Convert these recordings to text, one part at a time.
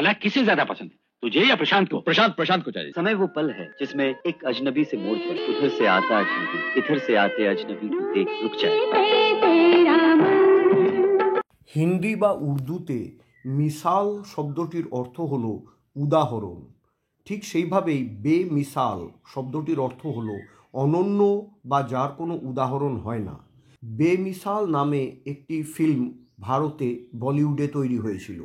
लाला किसे ज्यादा पसंद है, तुझे या प्रशांत को? प्रशांत को चाहिए। समय वो पल है जिसमें एक अजनबी से मोड़ पर उधर से आता अजनबी, इधर से आते अजनबी को देख रुक जाए। হিন্দি বা উর্দুতে মিসাল শব্দটির অর্থ হল উদাহরণ। ঠিক সেইভাবেই বেমিসাল শব্দটির অর্থ হল অনন্য বা যার কোনো উদাহরণ হয় না। বেমিসাল নামে একটি ফিল্ম ভারতে বলিউডে তৈরি হয়েছিল।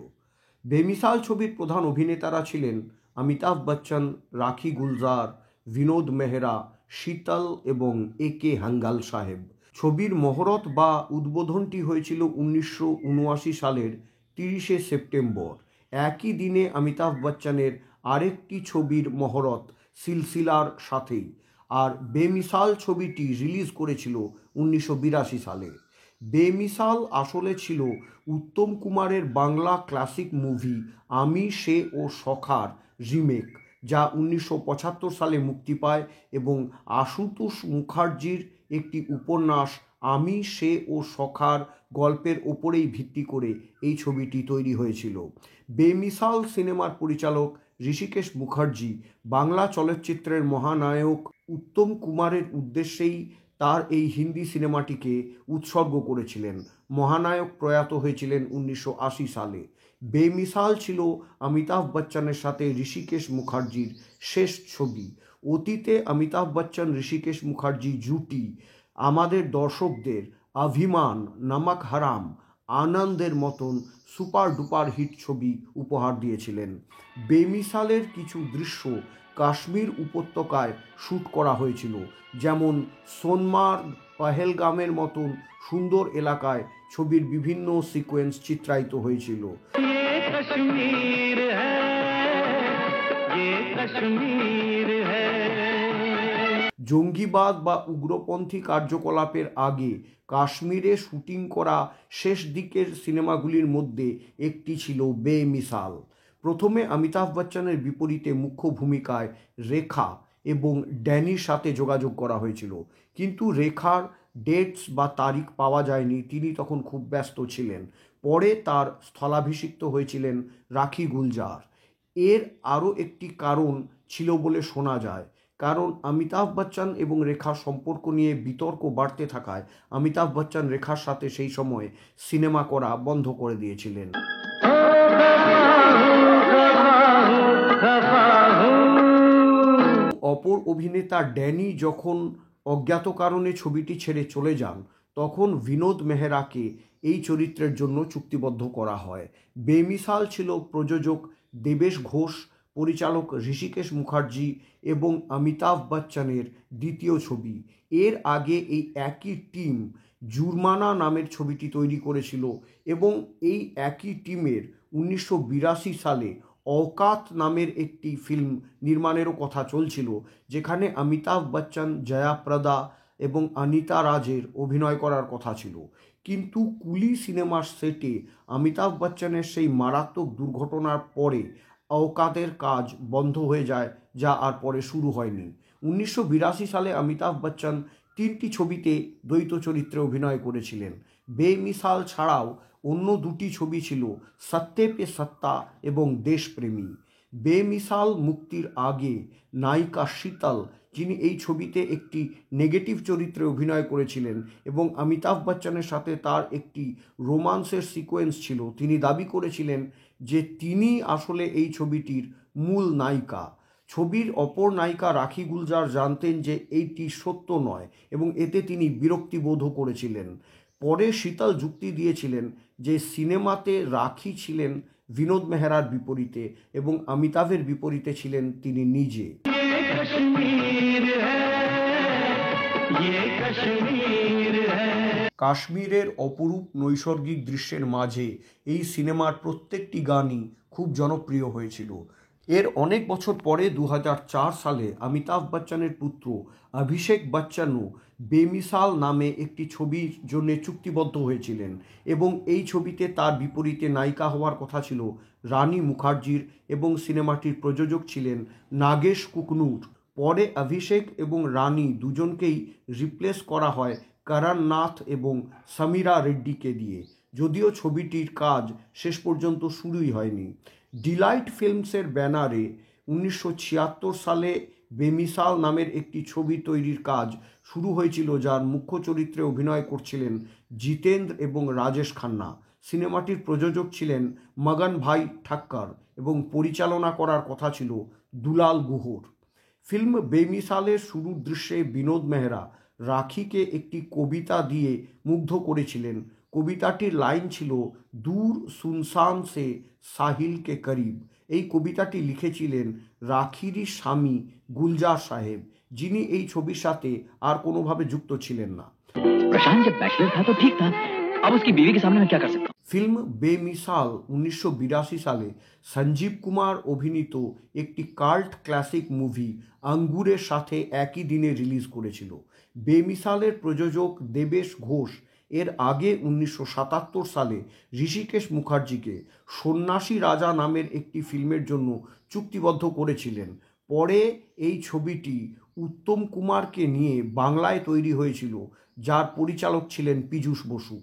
বেমিসাল ছবির প্রধান অভিনেতারা ছিলেন অমিতাভ বচ্চন, রাখি গুলজার, বিনোদ মেহরা, শীতল এবং একে হাঙ্গাল সাহেব। ছবির মহরত বা উদ্বোধনটি হয়েছিল 1979 সালের 30শে সেপ্টেম্বর। একই দিনে অমিতাভ বচ্চনের আরেকটি ছবির মহরত সিলসিলার সাথেই। আর বেমিসাল ছবিটি রিলিজ করেছিল 1982 সালে। বেমিসাল আসলে ছিল উত্তম কুমারের বাংলা ক্লাসিক মুভি আমি, সে ও সখার রিমেক, যা 1975 সালে মুক্তি পায় এবং আশুতোষ মুখার্জির একটি উপন্যাস আমি, সে ও সখার গল্পের ওপরেই ভিত্তি করে এই ছবিটি তৈরি হয়েছিল। বেমিসাল সিনেমার পরিচালক ঋষিকেশ মুখার্জি বাংলা চলচ্চিত্রের মহানায়ক উত্তম কুমারের উদ্দেশ্যেই তার এই হিন্দি সিনেমাটিকে উৎসর্গ করেছিলেন। মহানায়ক প্রয়াত হয়েছিলেন 1980 সালে। বেমিসাল ছিল অমিতাভ বচ্চনের সাথে ঋষিকেশ মুখার্জির শেষ ছবি। অতীতে অমিতাভ বচ্চন ঋষিকেশ মুখার্জি জুটি আমাদের দর্শকদের অভিমান, নমক হারাম, আনন্দের মতন সুপার ডুপার হিট ছবি উপহার দিয়েছিলেন। বেমিসালের কিছু দৃশ্য কাশ্মীর উপত্যকায় শ্যুট করা হয়েছিল, যেমন সোনমার্গ, পহেলগামের মতন সুন্দর এলাকায় ছবির বিভিন্ন সিকোয়েন্স চিত্রায়িত হয়েছিল। জঙ্গিবাদ বা উগ্রপন্থী কার্যকলাপের আগে কাশ্মীরে শুটিং করা শেষ দিকের সিনেমাগুলির মধ্যে একটি ছিল বেমিসাল। প্রথমে অমিতাভ বচ্চনের বিপরীতে মুখ্য ভূমিকায় রেখা এবং ড্যানির সাথে যোগাযোগ করা হয়েছিল, কিন্তু রেখার ডেটস বা তারিখ পাওয়া যায়নি, তিনি তখন খুব ব্যস্ত ছিলেন। পরে তার স্থলাভিষিক্ত হয়েছিলেন রাখি গুলজার। এর আরও একটি কারণ ছিল বলে শোনা যায়, কারণ অমিতাভ বচ্চন এবং রেখার সম্পর্ক নিয়ে বিতর্ক বাড়তে থাকায় অমিতাভ বচ্চন রেখার সাথে সেই সময় সিনেমা করা বন্ধ করে দিয়েছিলেন। অপর অভিনেতা ড্যানি যখন অজ্ঞাত কারণে ছবিটি ছেড়ে চলে যান, তখন বিনোদ মেহরাকে এই চরিত্রের জন্য চুক্তিবদ্ধ করা হয়। বেমিসাল ছিল প্রযোজক দেবেশ ঘোষ, পরিচালক ঋষিকেশ মুখার্জি এবং অমিতাভ বচ্চনের দ্বিতীয় ছবি। এর আগে এই একই টিম জুরমানা নামের ছবিটি তৈরি করেছিল এবং এই একই টিমের 1982 সালে औकात নামের একটি ফিল্ম নির্মাণেরও কথা চলছিল, যেখানে অমিতাভ বচ্চন, জয়া প্রদা এবং অনিতা রাজের অভিনয় করার কথা ছিল। কিন্তু কুলি সিনেমার সেটে অমিতাভ বচ্চনের সেই মারাত্মক দুর্ঘটনার পরে औकातेর কাজ বন্ধ হয়ে যায়, যা আর পরে শুরু হয়নি। 1982 সালে অমিতাভ বচ্চন 3টি ছবিতে দ্বৈত চরিত্রে অভিনয় করেছিলেন। বেমিসাল ছাড়াও অন্য দুটি ছবি ছিল সত্যে পে সত্তা এবং দেশপ্রেমী। বেমিসাল মুক্তির আগে নায়িকা শীতল, যিনি এই ছবিতে একটি নেগেটিভ চরিত্রে অভিনয় করেছিলেন এবং অমিতাভ বচ্চনের সাথে তার একটি রোমান্সের সিকোয়েন্স ছিল, তিনি দাবি করেছিলেন যে তিনি আসলে এই ছবিটির মূল নায়িকা। ছবির অপর নায়িকা রাখি গুলজার জানতেন যে এইটি সত্য নয় এবং এতে তিনি বিরক্তিবোধও করেছিলেন। পরে শীতল যুক্তি দিয়েছিলেন যে সিনেমাতে রাখি ছিলেন বিনোদ মেহরার বিপরীতে এবং অমিতাভের বিপরীতে ছিলেন তিনি নিজে। কাশ্মীরের অপরূপ নৈসর্গিক দৃশ্যের মাঝে এই সিনেমার প্রত্যেকটি গানই খুব জনপ্রিয় হয়েছিল। এর অনেক বছর পরে 2004 সালে অমিতাভ বচ্চনের পুত্র অভিষেক বচ্চনও বেমিসাল নামে একটি ছবির জন্য চুক্তিবদ্ধ হয়েছিলেন এবং এই ছবিতে তার বিপরীতে নায়িকা হওয়ার কথা ছিল রানী মুখার্জির এবং সিনেমাটির প্রযোজক ছিলেন নাগেশ কুকনুর। পরে অভিষেক এবং রানী দুজনকেই রিপ্লেস করা হয় করণ নাথ এবং সমীরা রেড্ডিকে দিয়ে, যদিও ছবিটির কাজ শেষ পর্যন্ত শুরুই হয়নি। ডিলাইট ফিল্মসের ব্যানারে 1976 সালে বেমিসাল নামের একটি ছবি তৈরির কাজ শুরু হয়েছিল, যার মুখ্য চরিত্রে অভিনয় করছিলেন জিতেন্দ্র এবং রাজেশ খান্না। সিনেমাটির প্রযোজক ছিলেন মগন ভাই ঠাক্কর এবং পরিচালনা করার কথা ছিল দুলাল গুহর। ফিল্ম বেমিসালের শুরুর দৃশ্যে বিনোদ মেহরা রাখিকে একটি কবিতা দিয়ে মুগ্ধ করেছিলেন। কবিতাটির লাইন ছিল, দূর সুনসান সে সাহিল কে করিব। এই কবিতাটি লিখেছিলেন রাখিরই স্বামী গুলজার সাহেব, যিনি এই ছবির সাথে আর কোনোভাবে যুক্ত ছিলেন না। प्रशांत जब बैचलर था तो ठीक था, अब उसकी बीवी के सामने मैं क्या कर सकता हूँ? ফিল্ম বেমিসাল 1982 সালে সঞ্জীব কুমার অভিনীত একটি কাল্ট ক্লাসিক মুভি আঙ্গুরের সাথে একই দিনে রিলিজ করেছিল। বেমিসালের প্রযোজক দেবেশ ঘোষ এর আগে 1977 সালে ঋষিকেশ মুখার্জিকে সন্ন্যাসী রাজা নামের একটি ফিল্মের জন্য চুক্তিবদ্ধ করেছিলেন। পরে এই ছবিটি উত্তম কুমারকে নিয়ে বাংলায় তৈরি হয়েছিল, যার পরিচালক ছিলেন পীযূষ বসু।